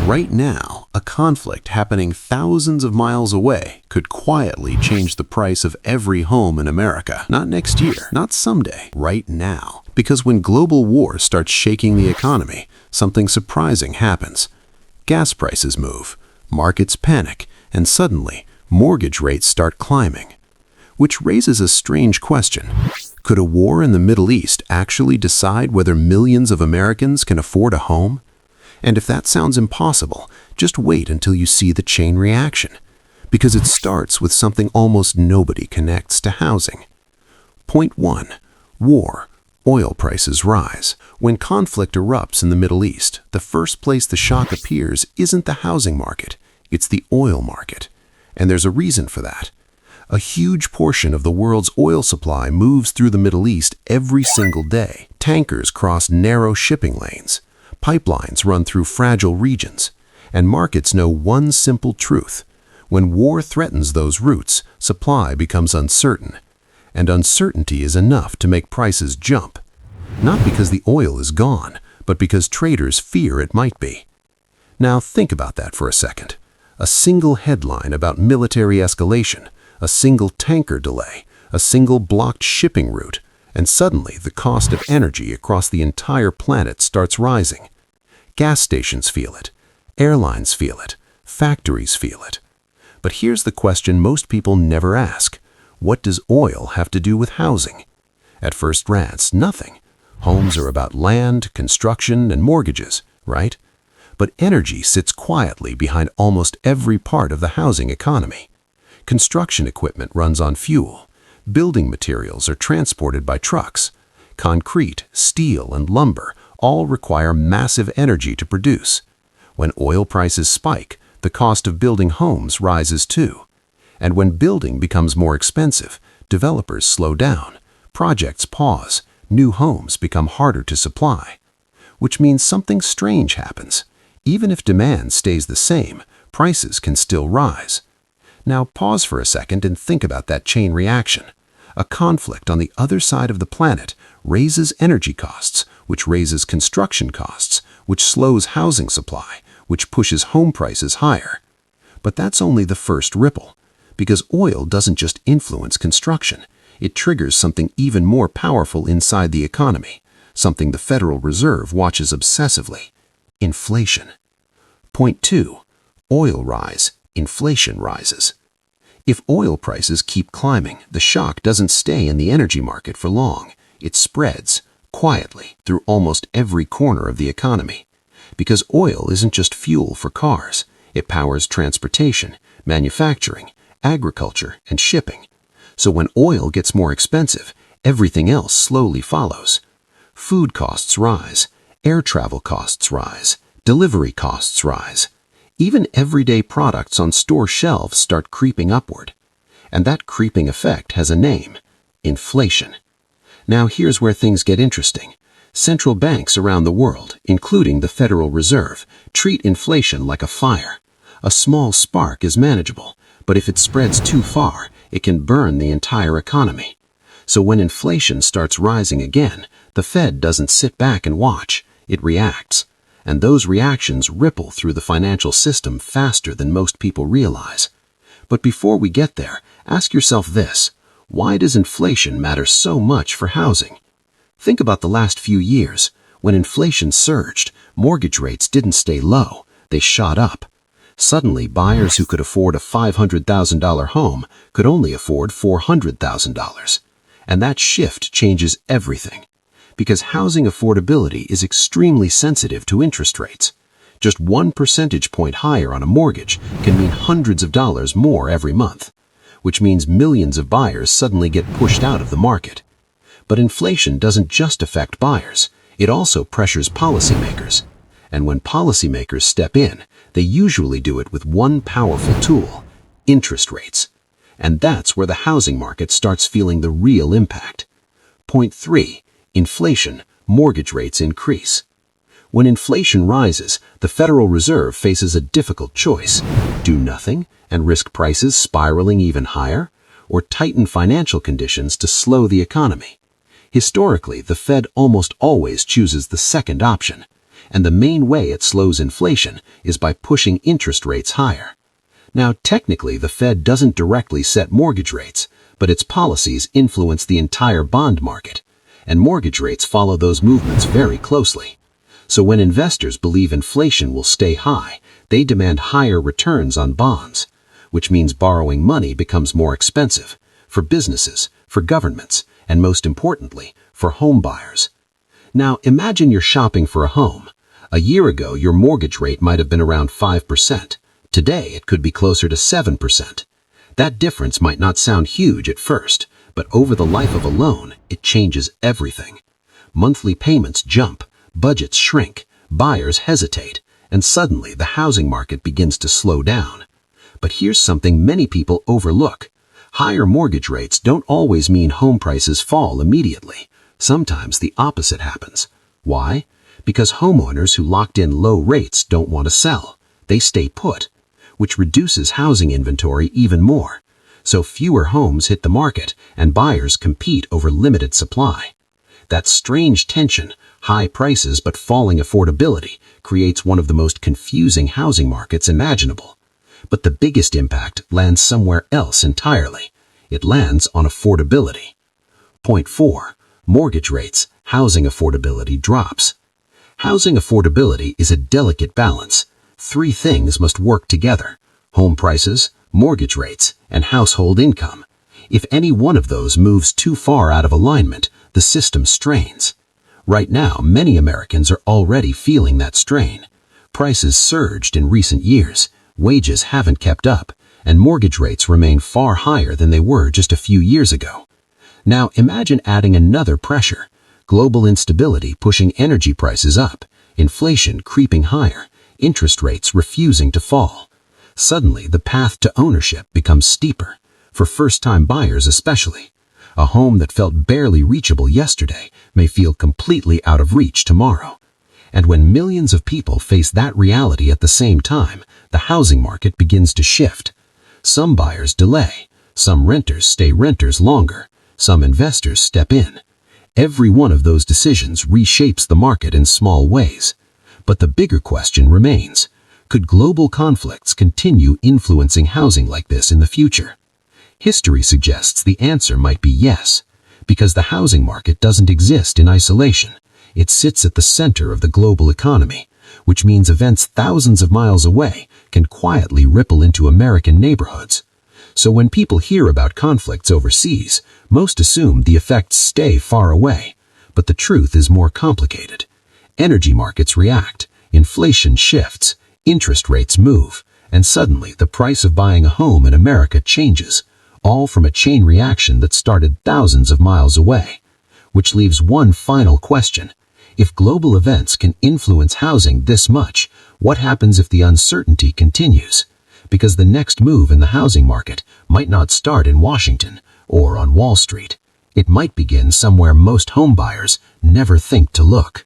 Right now, a conflict happening thousands of miles away could quietly change the price of every home in America. Not next year, not someday, right now. Because when global war starts shaking the economy, something surprising happens. Gas prices move, markets panic, and suddenly, mortgage rates start climbing. Which raises a strange question. Could a war in the Middle East actually decide whether millions of Americans can afford a home? And if that sounds impossible, just wait until you see the chain reaction. Because it starts with something almost nobody connects to housing. Point 1. War. Oil prices rise. When conflict erupts in the Middle East, the first place the shock appears isn't the housing market, it's the oil market. And there's a reason for that. A huge portion of the world's oil supply moves through the Middle East every single day. Tankers cross narrow shipping lanes. Pipelines run through fragile regions. And markets know one simple truth. When war threatens those routes, supply becomes uncertain. And uncertainty is enough to make prices jump. Not because the oil is gone, but because traders fear it might be. Now think about that for a second. A single headline about military escalation, a single tanker delay, a single blocked shipping route, and suddenly the cost of energy across the entire planet starts rising. Gas stations feel it, airlines feel it, factories feel it. But here's the question most people never ask. What does oil have to do with housing? At first glance, nothing. Homes are about land, construction, and mortgages, right? But energy sits quietly behind almost every part of the housing economy. Construction equipment runs on fuel. Building materials are transported by trucks. Concrete, steel, and lumber all require massive energy to produce. When oil prices spike, the cost of building homes rises too. And when building becomes more expensive, developers slow down, projects pause, new homes become harder to supply. Which means something strange happens. Even if demand stays the same, prices can still rise. Now pause for a second and think about that chain reaction. A conflict on the other side of the planet raises energy costs, which raises construction costs, which slows housing supply, which pushes home prices higher. But that's only the first ripple. Because oil doesn't just influence construction, it triggers something even more powerful inside the economy, something the Federal Reserve watches obsessively: inflation. Point 2. Oil rise, inflation rises. If oil prices keep climbing, the shock doesn't stay in the energy market for long. It spreads, quietly, through almost every corner of the economy. Because oil isn't just fuel for cars, it powers transportation, manufacturing, agriculture, and shipping. So when oil gets more expensive, everything else slowly follows. Food costs rise, air travel costs rise, delivery costs rise. Even everyday products on store shelves start creeping upward. And that creeping effect has a name: inflation. Now here's where things get interesting. Central banks around the world, including the Federal Reserve, treat inflation like a fire. A small spark is manageable, but if it spreads too far, it can burn the entire economy. So when inflation starts rising again, the Fed doesn't sit back and watch, it reacts. And those reactions ripple through the financial system faster than most people realize. But before we get there, ask yourself this: why does inflation matter so much for housing? Think about the last few years. When inflation surged, mortgage rates didn't stay low, they shot up. Suddenly, buyers who could afford a $500,000 home could only afford $400,000. And that shift changes everything. Because housing affordability is extremely sensitive to interest rates. Just 1 percentage point higher on a mortgage can mean hundreds of dollars more every month, which means millions of buyers suddenly get pushed out of the market. But inflation doesn't just affect buyers, it also pressures policymakers. And when policymakers step in, they usually do it with one powerful tool: interest rates. And that's where the housing market starts feeling the real impact. Point 3. Inflation, mortgage rates increase. When inflation rises, the Federal Reserve faces a difficult choice: do nothing and risk prices spiraling even higher, or tighten financial conditions to slow the economy. Historically, the Fed almost always chooses the second option. And the main way it slows inflation is by pushing interest rates higher. Now, technically, the Fed doesn't directly set mortgage rates, but its policies influence the entire bond market, and mortgage rates follow those movements very closely. So when investors believe inflation will stay high, they demand higher returns on bonds, which means borrowing money becomes more expensive for businesses, for governments, and most importantly, for home buyers. Now, imagine you're shopping for a home. A year ago, your mortgage rate might have been around 5%. Today, it could be closer to 7%. That difference might not sound huge at first, but over the life of a loan, it changes everything. Monthly payments jump, budgets shrink, buyers hesitate, and suddenly the housing market begins to slow down. But here's something many people overlook. Higher mortgage rates don't always mean home prices fall immediately. Sometimes the opposite happens. Why? Because homeowners who locked in low rates don't want to sell. They stay put, which reduces housing inventory even more. So fewer homes hit the market and buyers compete over limited supply. That strange tension, high prices but falling affordability, creates one of the most confusing housing markets imaginable. But the biggest impact lands somewhere else entirely. It lands on affordability. Point 4. Mortgage rates, housing affordability drops. Housing affordability is a delicate balance. Three things must work together: home prices, mortgage rates, and household income. If any one of those moves too far out of alignment, the system strains. Right now, many Americans are already feeling that strain. Prices surged in recent years, wages haven't kept up, and mortgage rates remain far higher than they were just a few years ago. Now imagine adding another pressure: global instability pushing energy prices up, inflation creeping higher, interest rates refusing to fall. Suddenly, the path to ownership becomes steeper, for first-time buyers especially. A home that felt barely reachable yesterday may feel completely out of reach tomorrow. And when millions of people face that reality at the same time, the housing market begins to shift. Some buyers delay, some renters stay renters longer, some investors step in. Every one of those decisions reshapes the market in small ways. But the bigger question remains: could global conflicts continue influencing housing like this in the future? History suggests the answer might be yes, because the housing market doesn't exist in isolation. It sits at the center of the global economy, which means events thousands of miles away can quietly ripple into American neighborhoods. So when people hear about conflicts overseas, most assume the effects stay far away. But the truth is more complicated. Energy markets react, inflation shifts, interest rates move, and suddenly the price of buying a home in America changes, all from a chain reaction that started thousands of miles away. Which leaves one final question. If global events can influence housing this much, what happens if the uncertainty continues? Because the next move in the housing market might not start in Washington or on Wall Street. It might begin somewhere most homebuyers never think to look.